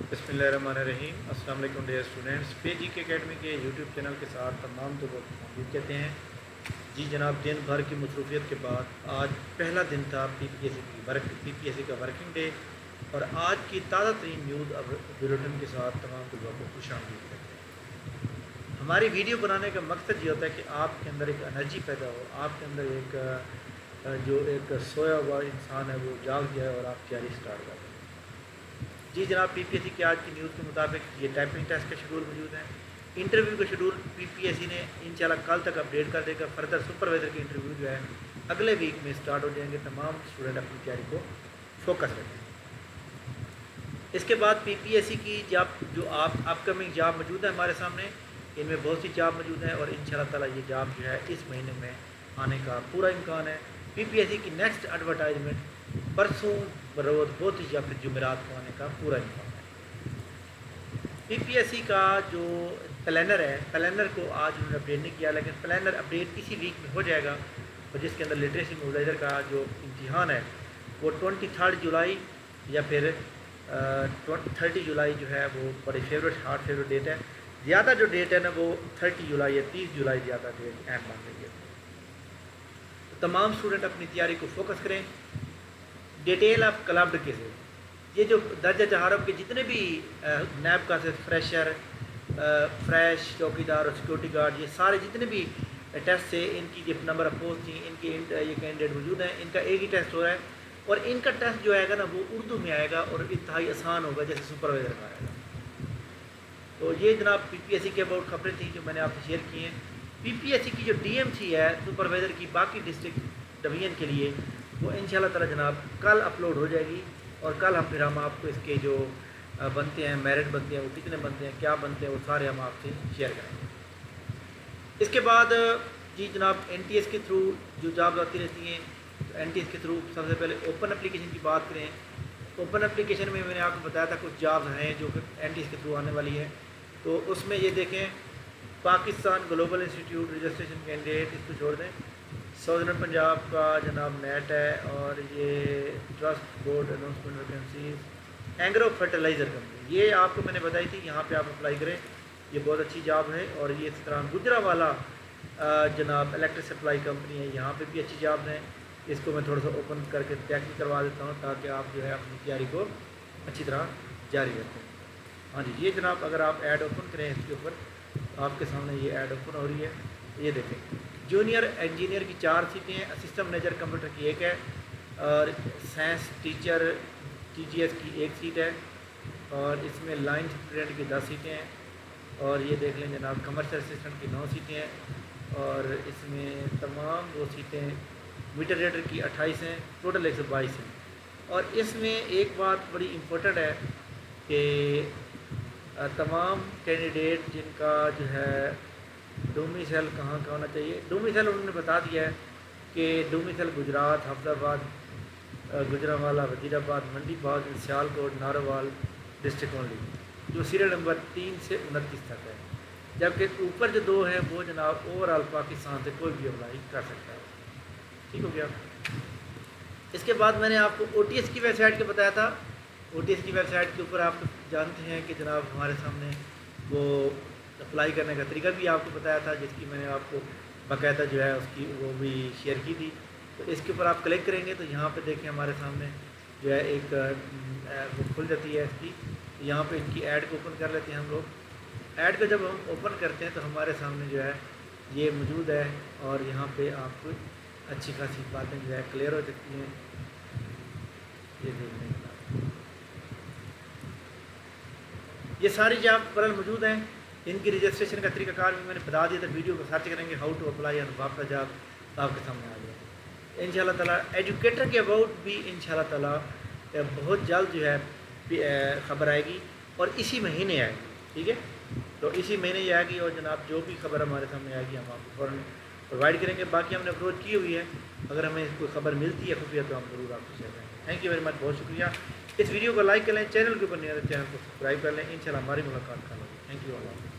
बिस्मिल्लाहिर्रहमानिर्रहीम। अस्सलाम वालेकुम डियर स्टूडेंट्स। PGK एकेडमी के यूट्यूब चैनल के साथ तमाम तो बहुत कहते हैं। जी जनाब, दिन भर की मसरूफियत के बाद आज पहला दिन था PPSC का वर्किंग डे, और आज की ताज़ा तरीन न्यूज़ अब बुलेटिन के साथ तमाम तलबा को खुशामदीद करते हैं। हमारी वीडियो बनाने का मकसद ये होता है कि आपके अंदर एक एनर्जी पैदा हो, आपके अंदर एक सोया हुआ इंसान है वो जाग जाए और आप तैयारी स्टार्ट कर दें। जी जनाब, PPSC की आज की न्यूज़ के मुताबिक ये टाइपिंग टेस्ट का शेड्यूल मौजूद है। इंटरव्यू का शेड्यूल PPSC ने इंशाल्लाह कल तक अपडेट कर देगा। फर्दर सुपरवाइज़र के इंटरव्यू जो है अगले वीक में स्टार्ट हो जाएंगे। तमाम स्टूडेंट अपनी तैयारी को फोकस रखें। इसके बाद PPSC की जो अपकमिंग जॉब मौजूद है हमारे सामने, इनमें बहुत सी जॉब मौजूद है और इंशाल्लाह ताला ये जॉब जो है इस महीने में आने का पूरा इम्कान है। PPSC की नेक्स्ट एडवर्टाइजमेंट परसों बरोज़ बहुत ही या फिर जुमेरात को आने का पूरा इम्कान है। PPSC का जो प्लानर है, प्लानर को आज उन्होंने अपडेट नहीं किया, लेकिन प्लानर अपडेट इसी वीक में हो जाएगा। और जिसके अंदर लिटरेसी मोबिलाइज़र का जो इम्तिहान है वो 23 जुलाई या फिर 30 जुलाई जो है वो बड़ी हार्ड फेवरेट डेट है। ज़्यादा जो डेट है ना वो 30 जुलाई या 30 जुलाई ज़्यादा डेट अहम मान रही है। तो तमाम स्टूडेंट अपनी तैयारी को फोकस करें। डिटेल ऑफ क्लब्ड केसेस, ये जो दर्जा जहारम के जितने भी नैब का फ्रेशर, फ्रेश, चौकीदार और सिक्योरिटी गार्ड, ये सारे जितने भी टेस्ट से इनकी जो नंबर ऑफ पोस्ट थी, इनके ये कैंडिडेट मौजूद हैं। इनका एक ही टेस्ट हो रहा है और इनका टेस्ट जो आएगा ना वो उर्दू में आएगा और इंतहाई आसान होगा, जैसे सुपरवाइज़र का आएगा। तो ये जनाब PPSC के अबाउट खबरें थी जो मैंने आपसे शेयर की हैं। PPSC की जो DMC है सुपरवाइज़र की बाकी डिस्ट्रिक्ट डिवीज़न के लिए, वो इंशाल्लाह ताला जनाब कल अपलोड हो जाएगी। और कल हम आपको इसके जो बनते हैं, मेरिट बनते हैं, वो कितने बनते हैं, क्या बनते हैं, वो सारे हम आपसे शेयर करेंगे। इसके बाद जी जनाब NTS के थ्रू जो जॉब आती रहती हैं, तो NTS के थ्रू सबसे पहले ओपन एप्लीकेशन की बात करें। ओपन एप्लीकेशन में मैंने आपको बताया था कुछ जॉब्स हैं जो NTS के थ्रू आने वाली है। तो उसमें ये देखें, Pakistan global institute registration candidate, इसको छोड़ दें। सदर्न पंजाब का जनाब नेट है, और ये trust board announcement vacancies, Engro fertiliser company, ये आपको मैंने बताई थी, यहाँ पे आप अप्लाई करें। ये बहुत अच्छी जॉब है। और ये इस तरह गुजरावाला जनाब इलेक्ट्रिक सप्लाई कंपनी है, यहाँ पे भी अच्छी जॉब है। इसको मैं थोड़ा सा ओपन करके चेक भी करवा देता हूँ ताकि आप जो है अपनी तैयारी को अच्छी तरह जारी रखें। हाँ जी, ये जनाब अगर आप ऐड ओपन करें इसके ऊपर, आपके सामने ये ऐड ओपन हो रही है। ये देखें, जूनियर इंजीनियर की 4 सीटें हैं, असिस्टेंट मैनेजर कंप्यूटर की 1 है, और साइंस टीचर TGS की 1 सीट है, और इसमें लाइन स्टूडेंट की 10 सीटें हैं। और ये देख लें जनाब कमर्शियल असिस्टेंट की 9 सीटें हैं, और इसमें तमाम वो सीटें मीटर रीडर की 28 हैं, टोटल 122 हैं। और इसमें एक बात बड़ी इम्पोर्टेंट है कि तमाम कैंडिडेट जिनका जो है डोमिसाइल कहाँ का होना चाहिए, डोमिसाइल उन्होंने बता दिया है कि डोमिसाइल गुजरात, हफ्ताबाद, गुजरावाला, वजीराबाद, मंडी बाग, सियालकोट, नारोवाल डिस्ट्रिक्ट ओनली, जो सीरियल नंबर 3 से 29 तक है। जबकि ऊपर जो 2 हैं वो जनाब ओवरऑल पाकिस्तान से कोई भी अप्लाई कर सकता है। ठीक हो गया। इसके बाद मैंने आपको OTS की वेबसाइट के बताया था। OTS की वेबसाइट के ऊपर आप जानते हैं कि जनाब हमारे सामने वो अप्लाई करने का तरीका भी आपको बताया था, जिसकी मैंने आपको बाकायदा जो है उसकी वो भी शेयर की थी। तो इसके ऊपर आप क्लिक करेंगे तो यहाँ पे देखें हमारे सामने जो है एक वो खुल जाती है इसकी। तो यहाँ पे इनकी ऐड को ओपन कर लेते हैं हम लोग। ऐड को जब हम ओपन करते हैं तो हमारे सामने जो है ये मौजूद है, और यहाँ पे आपको अच्छी खासी बातें जो है क्लियर हो सकती हैं। ये देखने के बाद ये सारी जॉब पर मौजूद हैं। इनकी रजिस्ट्रेशन का तरीकाकार भी मैंने बता दिया था, वीडियो को सर्च करेंगे हाउ टू अप्लाई एंड वापस जॉब आपके सामने आ जाएगा इंशाल्लाह ताला। एजुकेटर के अबाउट भी इंशाल्लाह ताला बहुत जल्द जो है ख़बर आएगी, और इसी महीने आएगी। ठीक है, तो इसी महीने ही आएगी, और जनाब जो भी खबर हमारे सामने आएगी हम आपको फ़ौरन प्रोवाइड करेंगे। बाकी हमने अप्रोच की हुई है, अगर हमें कोई खबर मिलती है खुफिया तो हम ज़रूर आपको शेयर करेंगे। थैंक यू वेरी मच, बहुत शुक्रिया। इस वीडियो को लाइक कर लें, चैनल के ऊपर नहीं आते चैनल को सब्सक्राइब कर लें। इंशाल्लाह हमारी मुलाकात कल होगी। Thank you Allah.